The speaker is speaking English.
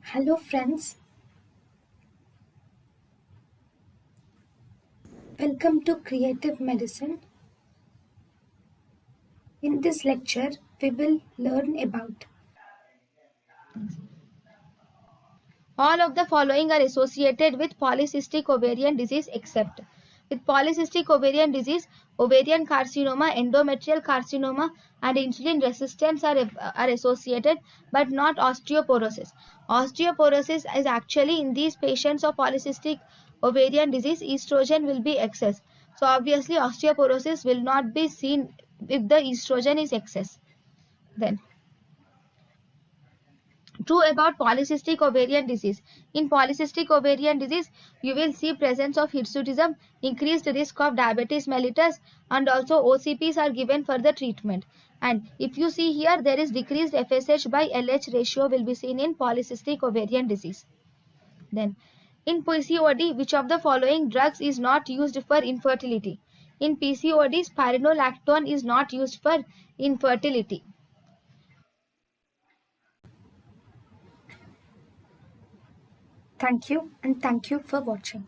Hello friends, welcome to Creative Medicine. In this lecture, we will learn about All of the following are associated with polycystic ovarian disease except with polycystic ovarian disease, ovarian carcinoma, endometrial carcinoma, and insulin resistance are associated, but not osteoporosis. Osteoporosis is actually in these patients of polycystic ovarian disease, estrogen will be excess. So obviously osteoporosis will not be seen if the estrogen is excess. Then true about polycystic ovarian disease. In polycystic ovarian disease, you will see presence of hirsutism, increased risk of diabetes mellitus, and also OCPs are given for the treatment. And if you see here, there is decreased FSH by LH ratio will be seen in polycystic ovarian disease. Then, in PCOD, which of the following drugs is not used for infertility? In PCOD, spironolactone is not used for infertility. thank you and thank you for watching.